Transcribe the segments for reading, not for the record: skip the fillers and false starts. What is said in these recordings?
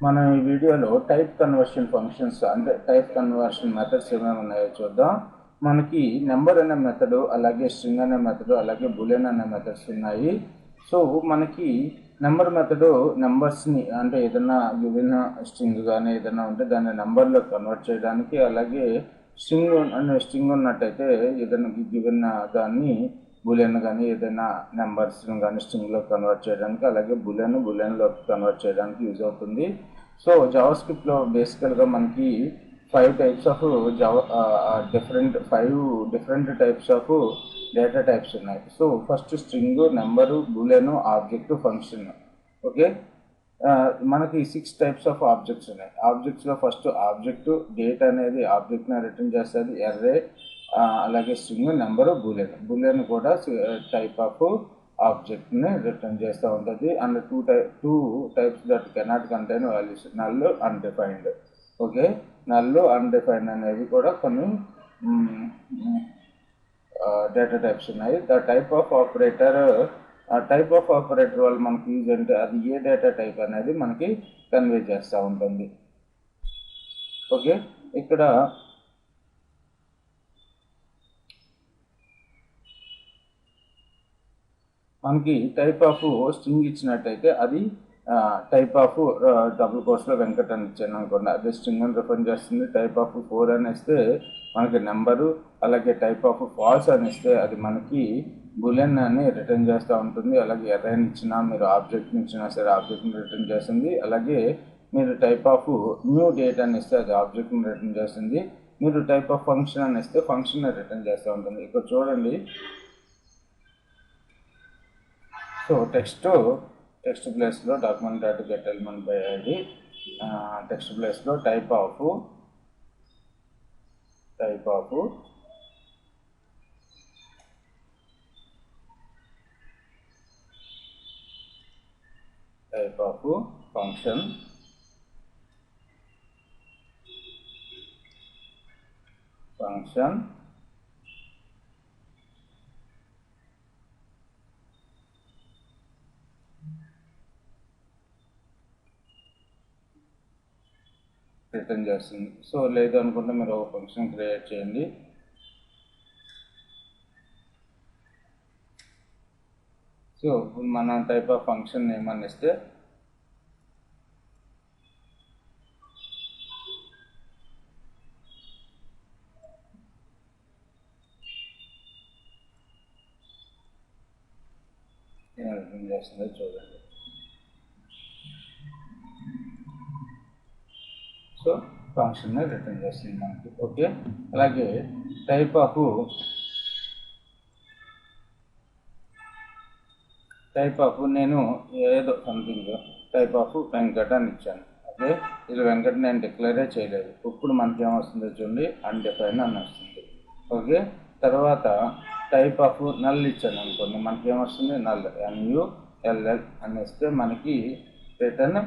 మనం ఈ వీడియోలో టైప్ కన్వర్షన్ ఫంక్షన్స్ అంటే టైప్ కన్వర్షన్ మెథడ్స్ ఏమేమి ఉన్నాయో చూద్దాం. మనకి నెంబర్ అనే మెథడ్, అలాగే స్ట్రింగ్ అనే మెథడ్, అలాగే బూలియన్ అనే మెథడ్స్ ఉన్నాయి. సో మనకి నెంబర్ మెథడ్ నెంబర్స్ని అంటే ఏదైనా గివెన్ స్ట్రింగ్ కానీ ఏదైనా ఉంటే దాన్ని నెంబర్లో కన్వర్ట్ చేయడానికి, అలాగే స్ట్రింగ్ ఉన్నట్టయితే ఏదైనా గివెన్ దాన్ని బూలియన్ కానీ ఏదైనా నెంబర్స్ని కానీ స్ట్రింగ్లో కన్వర్ట్ చేయడానికి, అలాగే బూలియన్లో కన్వర్ట్ చేయడానికి యూజ్ అవుతుంది. సో జావాస్క్రిప్ట్లో బేసికల్గా మనకి 5 types of five different types of data types ఉన్నాయి. So first string, number, boolean, object, function. Okay, మనకి 6 టైప్స్ ఆఫ్ ఆబ్జెక్ట్స్ ఉన్నాయి. ఆబ్జెక్ట్స్లో ఫస్ట్ ఆబ్జెక్ట్, డేట్ అనేది ఆబ్జెక్ట్ని రిటర్న్ చేస్తుంది, ఎర్రే, అలాగే స్ట్రింగ్, నెంబరు, బూలియన్ కూడా టైప్ ఆఫ్ ఆబ్జెక్ట్ని రిటర్న్ చేస్తూ ఉంటుంది. And two types that cannot contain values, null, undefined. Okay, null, undefined అనేవి కూడా కొన్ని డేటా టైప్స్ ఉన్నాయి. ద టైప్ ఆఫ్ ఆపరేటర్ వల్ల మనకి యూజ్ అంటే అది ఏ డేటా టైప్ అనేది మనకి కన్వే చేస్తూ ఉంటుంది. ఓకే, ఇక్కడ మనకి టైప్ ఆఫ్ స్ట్రింగ్ ఇచ్చినట్టయితే అది టైప్ ఆఫ్ డబుల్ కోట్స్లో వెంకట్ అని ఇచ్చాను అనుకోండి, అదే స్ట్రింగ్ అని రిఫర్ చేస్తుంది. టైప్ ఆఫ్ 4 అని ఇస్తే మనకి నెంబరు, అలాగే టైప్ ఆఫ్ ఫాల్స్ అని ఇస్తే అది మనకి బూలియన్ అని రిటర్న్ చేస్తూ ఉంటుంది. అలాగే ఎర్రైన్ ఇచ్చినా, మీరు ఆబ్జెక్ట్ని ఇచ్చినా సరే ఆబ్జెక్ట్ని రిటర్న్ చేస్తుంది. అలాగే మీరు టైప్ ఆఫ్ న్యూ డేట్ అని ఇస్తే అది ఆబ్జెక్ట్ని రిటర్న్ చేస్తుంది. మీరు టైప్ ఆఫ్ ఫంక్షన్ అని ఇస్తే ఫంక్షన్ని రిటర్న్ చేస్తూ ఉంటుంది. ఇక్కడ చూడండి, సో టెక్స్ట్ ప్లేస్లో document dot get element by ID, text ప్లేస్లో టైప్ ఆఫ్ ఫంక్షన్, రిటర్న్ చేస్తుంది. సో లేదు అనుకుంటే మీరు ఒక ఫంక్షన్ క్రియేట్ చేయండి. సో మన టైప్ ఆఫ్ ఫంక్షన్ నేమ్ అని ఇస్తే రిటర్న్ చేస్తుందో చూడండి. సో ఫంక్షన్ని రిటర్న్ చేస్తుంది మనకి. ఓకే, అలాగే టైప్ ఆఫ్ నేను ఏదో సంథింగ్ టైప్ ఆఫ్ వెంకట్ అని ఇచ్చాను. ఓకే, ఇది వెంకట్ నేను డిక్లేరే చేయలేదు. ఇప్పుడు మనకి ఏమొస్తుందో చూడండి, అన్డిఫైన్డ్ అని వస్తుంది. ఓకే, తర్వాత టైప్ ఆఫ్ నల్ ఇచ్చాను అనుకోండి, మనకి ఏమొస్తుంది, నల్, NULL అని ఇస్తే మనకి return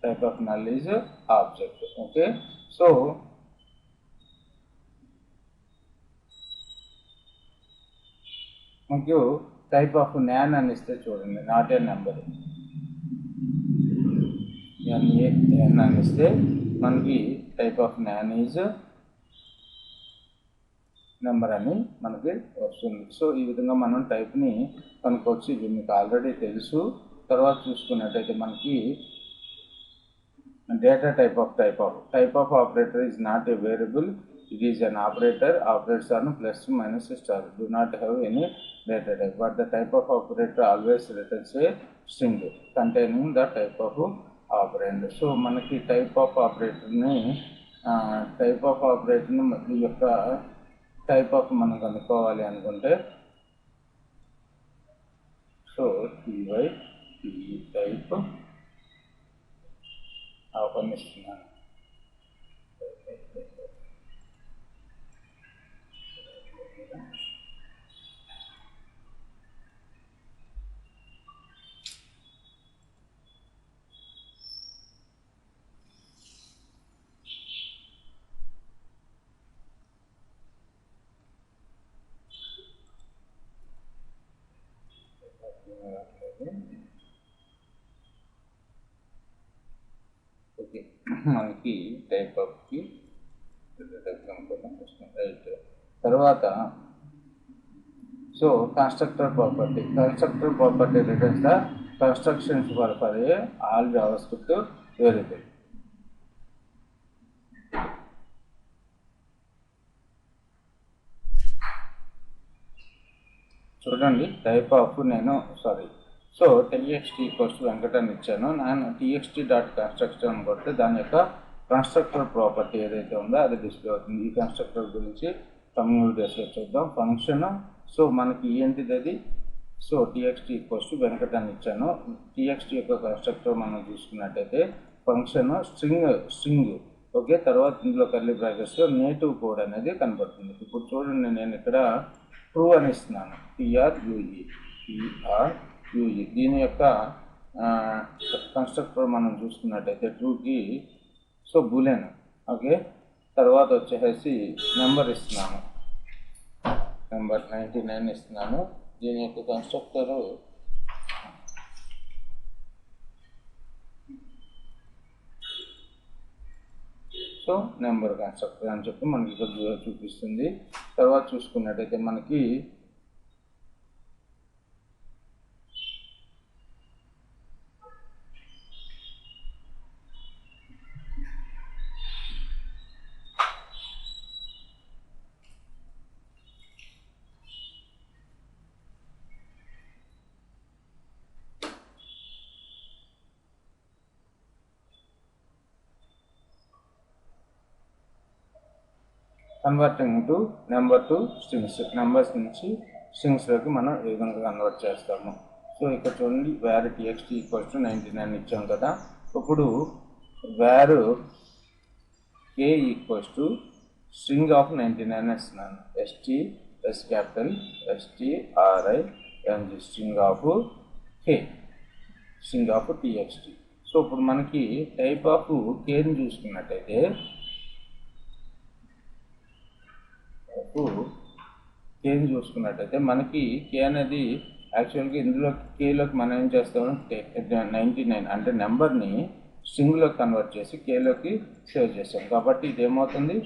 type of null is object. Okay, so మనకు టైప్ ఆఫ్ nan అని ఇస్తే చూడండి, నాట్ ఏ నెంబర్, NaN అని ఇస్తే మనకి type of nan is number అని మనకి వస్తుంది. సో ఈ విధంగా మనం టైప్ని కనుక్కోవచ్చు. ఇవి మీకు ఆల్రెడీ తెలుసు. తర్వాత చూసుకున్నట్టయితే మనకి data type of operator is not a variable, it is an operator, operates on plus minus star, do not have any data type, but the type of operator always returns a string containing the type of operand. So మనకి type of ఆపరేటర్ని యొక్క type of మనం కనుక్కోవాలి అనుకుంటే, so type open ఇస్తున్నాను. Okay, మనకి type ఆఫ్కి right. తర్వాత so constructor property returns the constructions for a all JavaScript variable. చూడండి, టైప్ ఆఫ్ నేను సో టీఎక్స్టీ ఈక్వల్స్ వెంకట అని ఇచ్చాను. నేను టీఎక్స్టీ డాట్ కన్స్ట్రక్టర్ అని కొడితే దాని యొక్క కన్స్ట్రక్టర్ ప్రాపర్టీ ఏదైతే ఉందో అది డిస్ప్లే అవుతుంది. ఈ కన్స్ట్రక్టర్ గురించి కమ్యూనిటీ డేస్లో చూద్దాం. ఫంక్షన్ సో మనకి ఏంటిది అది, సో టీఎక్స్టీ ఈక్వల్స్ వెంకట అని ఇచ్చాను. టీఎక్స్టీ యొక్క కన్స్ట్రక్టర్ మనం చూసుకున్నట్టయితే ఫంక్షన్ స్ట్రింగ్ ఓకే. తర్వాత ఇందులో కర్లీ బ్రాకెట్స్లో నేటివ్ కోడ్ అనేది కనబడుతుంది. ఇప్పుడు చూడండి, నేను ఇక్కడ ట్రూ అని ఇస్తున్నాను, TRUE. దీని యొక్క కన్స్ట్రక్టర్ మనం చూసుకున్నట్టయితే ట్రూకి సో బూలెన్ ఓకే. తర్వాత వచ్చేసి నెంబర్ ఇస్తున్నాను, నెంబర్ 99 ఇస్తున్నాను. దీని యొక్క కన్స్ట్రక్టరు సో నెంబర్ కన్స్ట్రక్టర్ అని చెప్పి మనకి ఇక్కడ చూపిస్తుంది. తర్వాత చూసుకున్నట్టయితే మనకి converting to number to strings, numbers నుంచి స్ట్రింగ్స్లోకి మనం ఏ విధంగా కన్వర్ట్ చేస్తాము. సో ఇక్కడ చూడండి, వేర్ టీఎక్స్టీ ఈక్వల్స్ టు 99 ఇచ్చాం కదా. ఇప్పుడు where K equals to string of 99 ఇస్తున్నాను. STRING string of K, string of T X T. So ఇప్పుడు మనకి టైప్ ఆఫ్ కేని చూసుకున్నట్టయితే మనకి కే అనేది యాక్చువల్గా ఇందులో కేలోకి మనం ఏం చేస్తామంటే 99 అంటే నెంబర్ని స్ట్రింగ్లోకి కన్వర్ట్ చేసి కేలోకి సేవ్ చేస్తాం. కాబట్టి ఇది ఏమవుతుంది,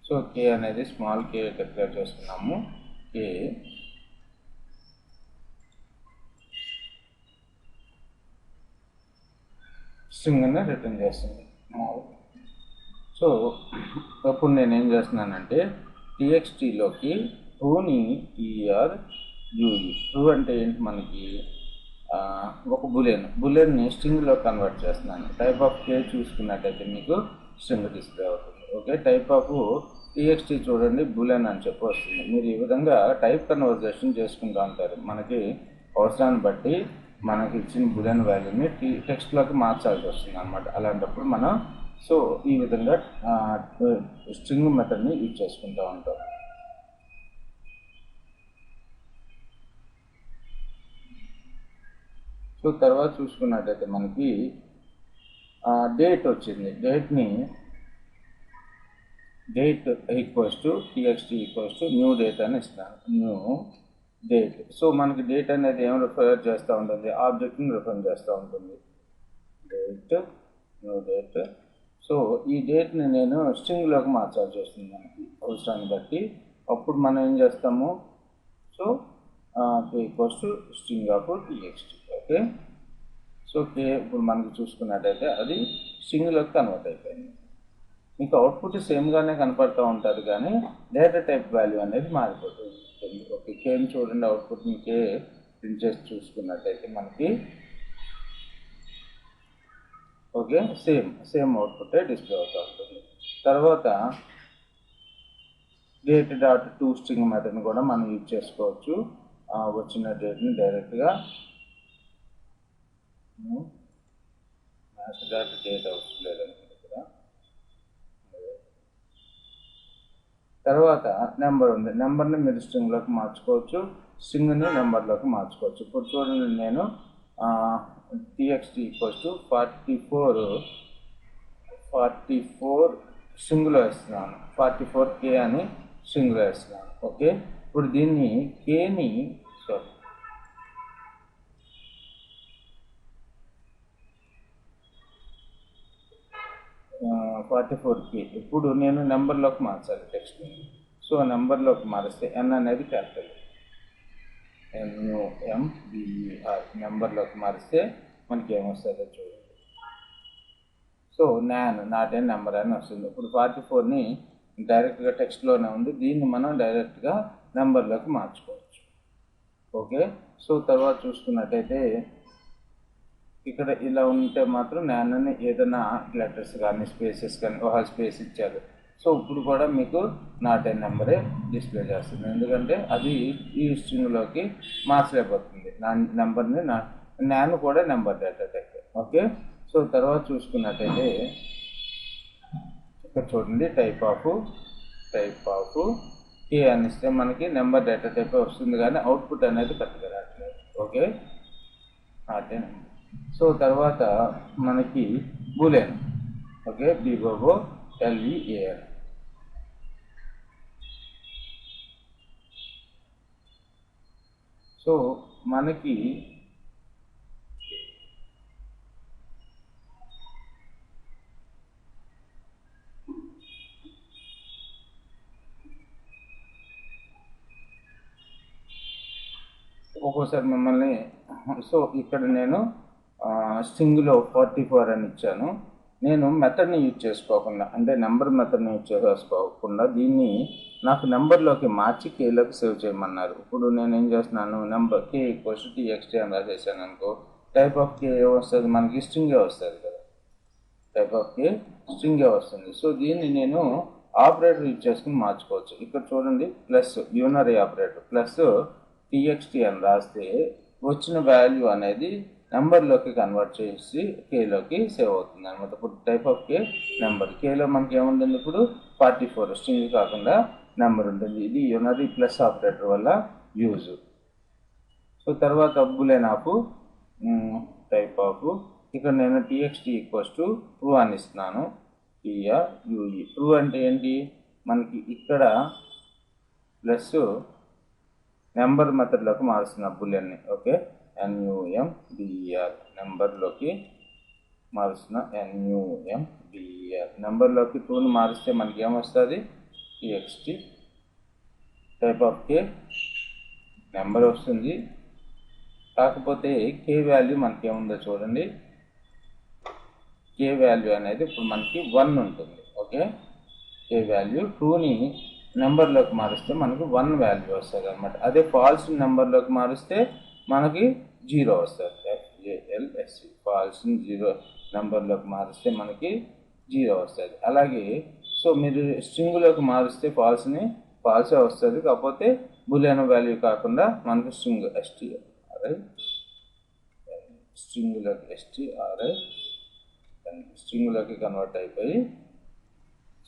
సో కే అనేది స్మాల్ కే డిక్లేర్ చేసుకున్నాము. కే స్ట్రింగ్ అని రిటర్న్ చేస్తుంది. సో అప్పుడు నేను ఏం చేస్తున్నానంటే టీఎక్స్టీలోకి ట్రూని TRUE, ట్రూ అంటే ఏంటి, మనకి ఒక బులెన్ని స్ట్రింగ్లో కన్వర్ట్ చేస్తున్నాను. టైప్ ఆఫ్ కే చూసుకున్నట్టయితే మీకు స్ట్రింగ్ డిస్ప్లే అవుతుంది. ఓకే, టైప్ ఆఫ్ టీఎక్స్టీ చూడండి బులెన్ అని చెప్పి వస్తుంది. మీరు ఈ విధంగా టైప్ కన్వర్జేషన్ చేసుకుంటూ ఉంటారు. మనకి అవసరాన్ని బట్టి మనకి ఇచ్చిన బులెన్ వాల్యూని టెక్స్ట్లోకి మార్చాల్సి వస్తుంది అనమాట. అలాంటప్పుడు మనం సో ఈ విధంగా స్ట్రింగ్ మెథడ్ని యూజ్ చేసుకుంటూ ఉంటాం. సో తర్వాత చూసుకున్నట్టయితే మనకి డేట్ వచ్చింది. Date equals to TXT equals to new date అని ఇస్తాను. New date. సో మనకి డేట్ అనేది ఏం రిఫర్ చేస్తూ ఉంటుంది, ఆబ్జెక్ట్ని రిఫర్ చేస్తూ ఉంటుంది. New date. సో ఈ డేట్ని నేను స్ట్రింగ్లోకి మార్చాల్సి వస్తుంది మనకి అవసరాన్ని బట్టి. అప్పుడు మనం ఏం చేస్తాము, so K equals to string of TXT. Okay, so K ఇప్పుడు మనకి చూసుకున్నట్టయితే అది స్ట్రింగ్లోకి కన్వర్ట్ అయిపోయింది. మీకు అవుట్పుట్ సేమ్గానే కనపడుతూ ఉంటుంది కానీ డేటా టైప్ వాల్యూ అనేది మారిపోతుంది. ఓకే, కేని చూడండి, అవుట్పుట్ని కే ప్రింట్ చేసి చూసుకున్నట్టయితే మనకి ఓకే సేమ్ అవుట్పుట్ డిస్ప్లే అవుతూ ఉంటుంది. తర్వాత డేట్ డాట్ టు స్ట్రింగ్ మెథడ్ని కూడా మనం యూజ్ చేసుకోవచ్చు. వచ్చిన డేట్ని డైరెక్ట్గా మ్యాథ్స్ డాట్ డేట్ అవసరం లేదనుకుంటే ఇక్కడ. తర్వాత నెంబర్ ఉంది, నెంబర్ని మీరు స్ట్రింగ్లోకి మార్చుకోవచ్చు, స్ట్రింగ్ని నెంబర్లోకి మార్చుకోవచ్చు. ఇప్పుడు చూడండి, నేను టీఎక్స్టీ ఈక్వల్స్ టు 44 స్ట్రింగ్లో ఇస్తున్నాను. 44K అని స్ట్రింగ్లో వేస్తున్నాను. ఓకే, ఇప్పుడు దీన్ని కేని 44కి ఇప్పుడు నేను నెంబర్లోకి మార్చాలి టెక్స్ట్ని. సో నెంబర్లోకి మారిస్తే ఎన్ అనేది క్యాపిటల్, NUMBER నెంబర్లోకి మారిస్తే మనకి ఏమొస్తుందో చూడండి. సో నాట్ ఏ నెంబర్ అని వస్తుంది. ఇప్పుడు 44ని డైరెక్ట్గా టెక్స్ట్లోనే ఉంది, దీన్ని మనం డైరెక్ట్గా నెంబర్లోకి మార్చుకోవచ్చు. ఓకే, సో తర్వాత చూసుకున్నట్టయితే ఇక్కడ ఇలా ఉంటే మాత్రం నాన్నని ఏదైనా లెటర్స్ కానీ స్పేసెస్ కానీ ఒక స్పేస్ ఇచ్చారు. సో ఇప్పుడు కూడా మీకు నాట్ ఏ నెంబరే డిస్ప్లే చేస్తుంది, ఎందుకంటే అది ఈ స్ట్రింగ్లోకి మార్చలేకపోతుంది నెంబర్ని. నాన్ కూడా number data type. Okay, so తర్వాత చూసుకున్నట్టయితే ఇక్కడ చూడండి టైప్ ఆఫ్ కే అని ఇస్తే మనకి నెంబర్ డేటా టైప్ వస్తుంది, కానీ అవుట్పుట్ అనేది కరెక్ట్గా రావట్లేదు. Okay, not a number. So తర్వాత మనకి బూలియన్. Okay, BOOLEAN. సో మనకి ఒక్కోసారి మిమ్మల్ని సో ఇక్కడ నేను స్ట్రింగ్లో 44 అని ఇచ్చాను. నేను మెథడ్ని యూజ్ చేసుకోకుండా, అంటే నెంబర్ మెథడ్ని యూజ్ చేసుకోకుండా దీన్ని నాకు నెంబర్లోకి మార్చి కేలోకి సేవ్ చేయమన్నారు. ఇప్పుడు నేను ఏం చేస్తున్నాను, నెంబర్ K = TXT అని రాసేసాను అనుకో, టైప్ ఆఫ్ కే వస్తుంది మనకి, స్ట్రింగే వస్తుంది కదా, టైప్ ఆఫ్ కే స్ట్రింగే వస్తుంది. సో దీన్ని నేను ఆపరేటర్ యూజ్ చేసుకుని మార్చుకోవచ్చు. ఇక్కడ చూడండి plus unary operator plus TXT అని రాస్తే వచ్చిన వాల్యూ అనేది నెంబర్లోకి కన్వర్ట్ చేసి కేలోకి సేవ్ అవుతుంది అనమాట. ఇప్పుడు type of K number, Khelo మనకి ఏముంటుంది ఇప్పుడు 44, స్ట్రింగ్ కాకుండా నెంబర్ ఉంటుంది. ఇది యూనరీ ప్లస్ ఆపరేటర్ వల్ల యూజ్. సో తర్వాత బూలియన్ ఆఫ్ టైప్ ఆఫ్, ఇక్కడ నేను TXT = ట్రూ అని ఇస్తున్నాను. TRUE ట్రూ అంటే ఏంటి, మనకి ఇక్కడ ప్లస్ నెంబర్ మెథడ్లోకి మారుస్తున్న బూలియన్ని. ఓకే, NUMBER నెంబర్లోకి మారుస్తున్న NUMBER నెంబర్లోకి ట్రూని మారిస్తే మనకి ఏమొస్తుంది, TXT type of K number వస్తుంది. కాకపోతే కే వాల్యూ మనకి ఏముందో చూడండి, కే వాల్యూ అనేది ఇప్పుడు మనకి 1 ఉంటుంది. ఓకే, కే వాల్యూ ట్రూని నెంబర్లోకి మారిస్తే మనకి 1 వాల్యూ వస్తుంది అనమాట. అదే ఫాల్స్ నెంబర్లోకి మారిస్తే మనకి 0 వస్తుంది. FALSE ఫాల్స్ని 0 నెంబర్లోకి మారిస్తే మనకి 0 వస్తుంది. అలాగే సో మీరు స్ట్రింగ్లోకి మారిస్తే ఫాల్సే వస్తుంది, కాకపోతే బూలియన్ వాల్యూ కాకుండా మనకి STRI స్ట్రింగ్లోకి కన్వర్ట్ అయిపోయి,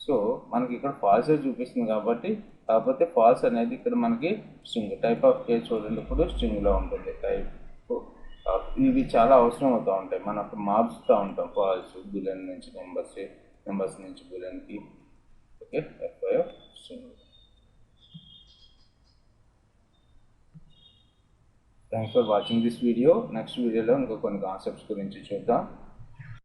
సో మనకి ఇక్కడ ఫాల్సే చూపిస్తుంది కాబట్టి, కాకపోతే ఫాల్స్ అనేది ఇక్కడ మనకి స్ట్రింగ్. టైప్ ఆఫ్ కే చూడండి ఇప్పుడు స్ట్రింగ్లో ఉంటుంది. టైప్ ఇవి చాలా అవసరం అవుతూ ఉంటాయి, మనకు మారుస్తూ ఉంటాం ఫాల్స్ బూలియన్ నుంచి నెంబర్స్ నుంచి బూలియన్కి. Okay, FIO string. Thanks for watching this video. Next వీడియోలో ఇంకో కొన్ని కాన్సెప్ట్స్ గురించి చూద్దాం.